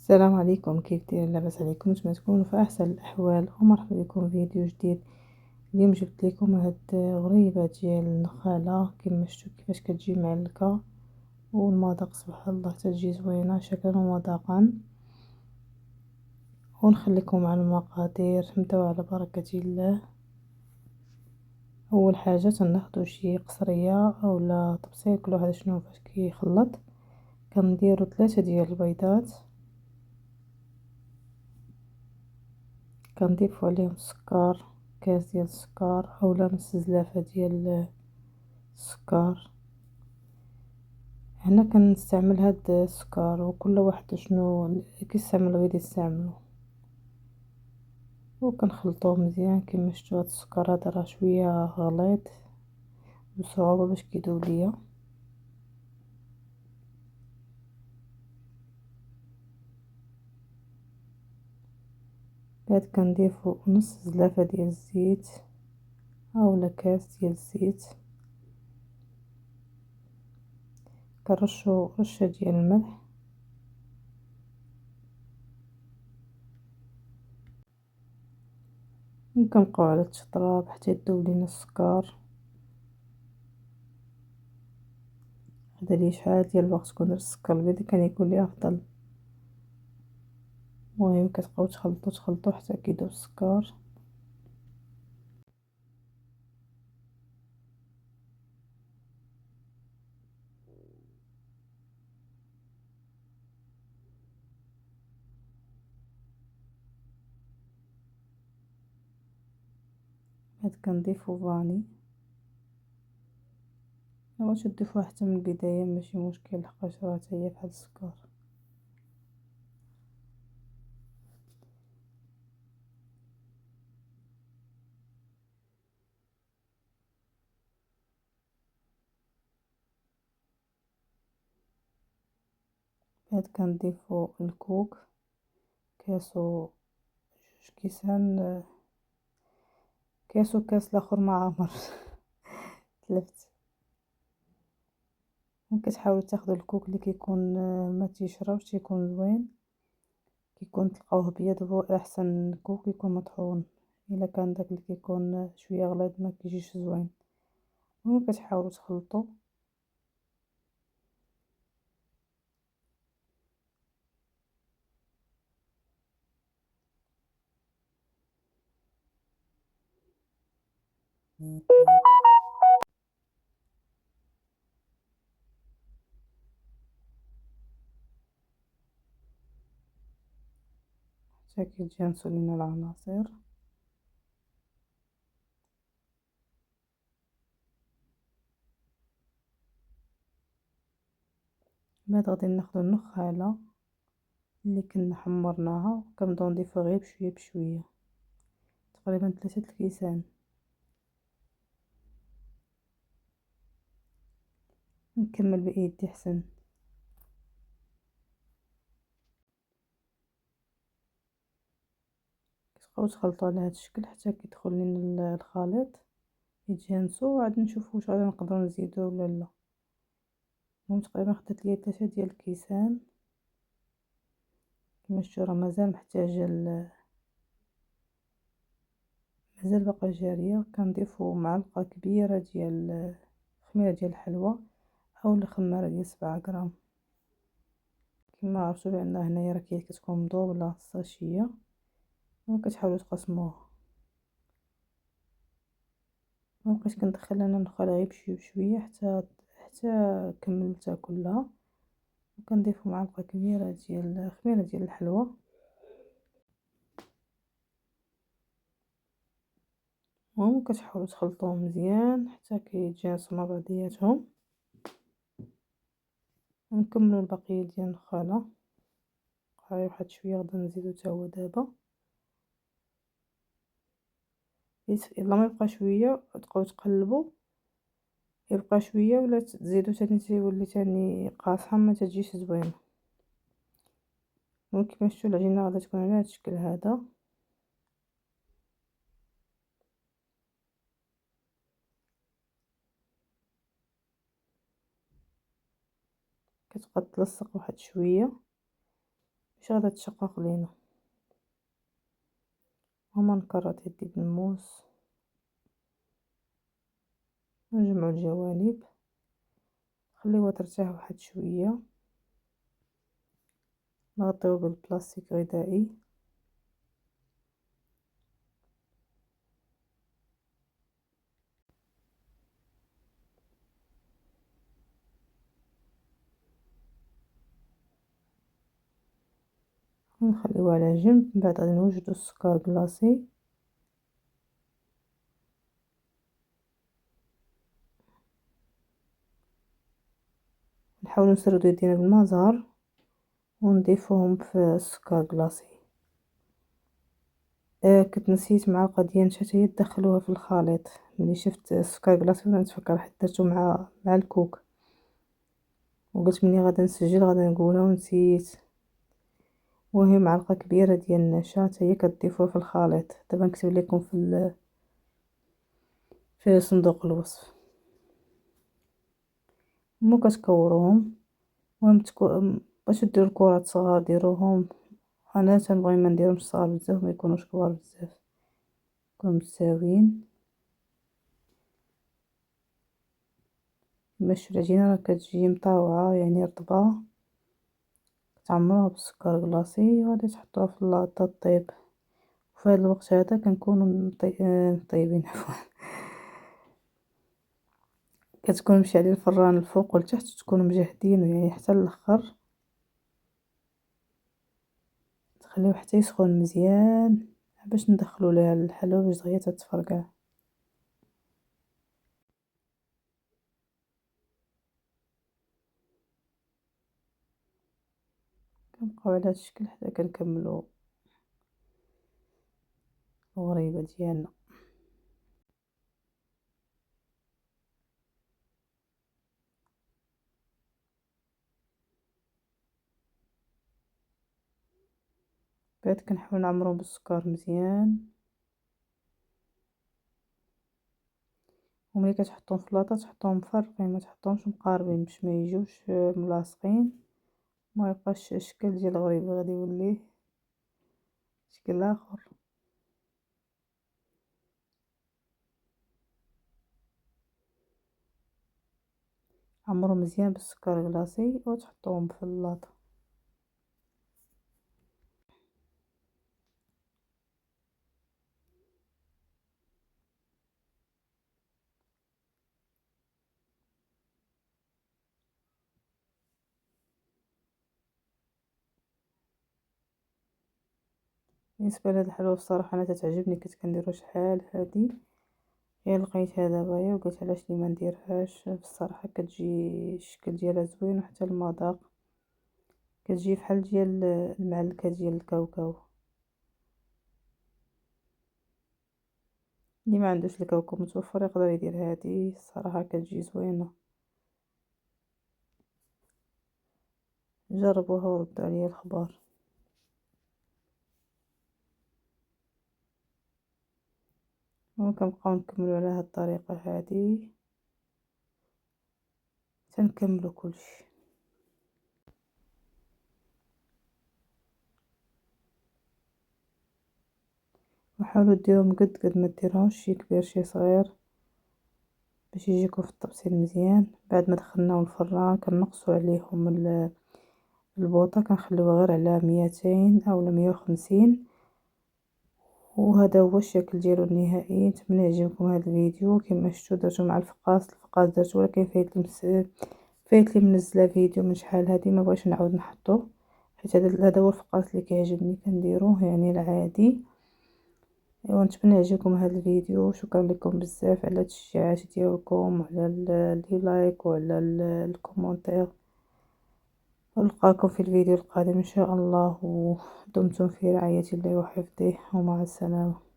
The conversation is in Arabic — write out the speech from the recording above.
السلام عليكم، كيف دايرين؟ لاباس عليكم؟ نتمنى تكونوا في احسن الاحوال، ومرحبا بكم في فيديو جديد. اليوم جبت لكم هاد غريبه ديال النخاله كما شفتوا كيفاش كتجي معلكه، والمذاق سبحان الله تجي زوينه شكلا ومذاقا. ونخليكم على المقادير، نبداو على بركه الله. اول حاجه تناخدو شي قصريه اولا طبسيل، كل واحد شنو فاش كيخلط. كنديرو 3 ديال البيضات، كنضيفو عليهم السكر، كاس ديال السكر اولا نص زلافه ديال السكر. هنا كنستعمل هاد السكر، وكل واحد شنو كيستعمل غير يستعملو، وكنخلطوه مزيان. كما شفتوا هاد السكر هذا راه شويه غليظ بصعوبه باش كيدوب ليا. بعد كنضيفو نص زلافه ديال الزيت اولا كاس ديال الزيت. كنرشو رشه ديال الملح، وكنبقاو على التشطراب حتى يذوب لينا السكر. هذا لي شحال ديال الوقت كون درت السكر البيض كان يكون لي افضل. المهم كتبقاو تخلطوا حتى كيدوب السكر. بعد كنضيفو فاني، واش تضيفوها حتى من البدايه ماشي مشكل، لحقاش راه حتى هي بحال السكر. بعد كنضيفو الكوك، كاسو جوج كيسان، كاس وكاس الاخر ما عمر تلفت. وكتحاولوا تاخذوا الكوك اللي كيكون ما تيشربش، تيكون زوين، كيكون تلقاوه ابيض هو احسن كوك يكون مطحون. الا كان داك اللي كيكون شويه غليظ ما كيجيش زوين. وكتحاولوا تخلطوا. حتى كيتجانسوا لينا العناصر. بعد غادي ناخدو النخاله اللي كنا حمرناها، وكنبداو نضيفو غير بشويه بشويه، تقريبا 3 الكيسان. نكمل بايدي حسن. كتبقاو تخلطوا على هذا الشكل حتى كيدخل لنا الخليط يتجانسوا، وعاد نشوفوا واش غادي نقدروا نزيدوا ولا لا. المهم تقريبا خدت ليا 3 ديال الكيسان. كما شفتوا راه مازال محتاجه مازال باقا جاريه. كنضيفوا معلقه كبيره ديال خميره ديال الحلوى او خماره ديال 7 غرام. كما عرفتوا بان هنايا راه كتكون مضوبله الساشيه، وكتحاولوا تقسموها. مبقيتش كندخل انا النخاله غير بشويه بشويه حتى كملتها كلها. وكنضيفوا معلقه كبيره ديال خميره ديال الحلوى. كتحاولوا تخلطوهم مزيان حتى كيتجانسوا مع بعضياتهم. ونكملوا البقيه ديال النخاله، غير واحد شويه غادي نزيدو حتى هو دابا. الا ما يبقى شويه تبقاو تقلبوا، يبقى شويه ولا تزيدوا ثاني تيولي ثاني قاصحه ما تجيش زوينه. ممكن كما شفتوا العجينه غادي تكون على هذا الشكل هذا. كتبقى تلصق واحد شويه مش غادا تشقق لينا. هما نكرط يدي بالموس، نجمعو الجوانب، نخليوها ترتاح واحد شويه، نغطيوه بالبلاستيك غذائي، ونخليوه على جنب. من بعد غادي نوجدو السكر كلاصي، نحاولو نسردو يدينا بالمازار ونضيفوهم في السكر كلاصي. كنت نسيت معلقه ديال نشا هي تدخلوها في الخليط. ملي شفت السكر كلاصي وانا نتفكر حتى درتو مع الكوك، وقلت مني غادا نسجل غادا نقولها ونسيت. وهي معلقه كبيره ديال النشا هي كتضيفوها في الخليط. دابا نكتب لكم في صندوق الوصف. مو كتكوروهم، المهم باش ديروا الكرات صغار ديروهم. انا تنبغي ما نديرهمش صغار بزاف ما يكونوش كبار بزاف، يكونوا متساويين. باش العجينه راه كتجي مطاوعه يعني رطبه، تعمروها بالسكر كلاصي وغادي تحطوها في اللاطه طيب. وفي هذا الوقت هذا كنكونوا طيبين عفوا كتكون مشعلين الفران الفوق والتحت وتكونوا مجهدين يعني حتى الاخر. تخليوه حتى يسخن مزيان باش ندخلوا ليها الحلوى باش دغيا تتفرقع. كنبقاو على هذا الشكل حتى كنكملوا الغريبه ديالنا. بعد كنحاول نعمرهم بالسكر مزيان، وملي كتحطهم في اللاطه تحطهم مفرقين ما تحطهمش مقاربين باش ما يجوش ملاصقين، ما يبقاش الشكل ديال الغريبه غادي يولي شكل اخر. عمرو مزيان بالسكر كلاصي وتحطوهم في اللاطه. بالنسبه لهاد الحلوى بصراحه انا تتعجبني، كنت كنديرو شحال هادي غير لقيتها دابا هي وقلت علاش لي ما نديرهاش. بصراحه كتجي الشكل ديالها زوين وحتى المذاق كتجي بحال ديال المعلكه ديال الكاوكاو. اللي ما عندوش الكاوكاو متوفر يقدر يدير هادي، الصراحه كتجي زوينه. جربوها وردوا عليا الخبار. وكنبقاو نكملوا على هاد الطريقه هادي تنكملوا كلشي. وحاولوا ديروهم قد ما ديرهمش شي كبير شي صغير باش يجيكم في التبصيل مزيان. بعد ما دخلناهم الفران كنقصوا عليهم البوطه، كنخليوها غير على 200 او 150. وهذا هو الشكل ديالو النهائي. نتمنى يعجبكم هذا الفيديو. كما شفتوا درتو مع الفقاس درتو ولكن فايت لي منزله فيديو من شحال هادي ما بغيتش نعاود نحطوه، حيت هذا هو الفقاس اللي كيعجبني كنديروه يعني العادي. ايوا نتمنى يعجبكم هذا الفيديو. شكرا لكم بزاف على التشجيعات ديالكم وعلى لايك وعلى الكومونتير. ونلقاكم في الفيديو القادم ان شاء الله، ودمتم في رعاية الله وحفظه، ومع السلامة.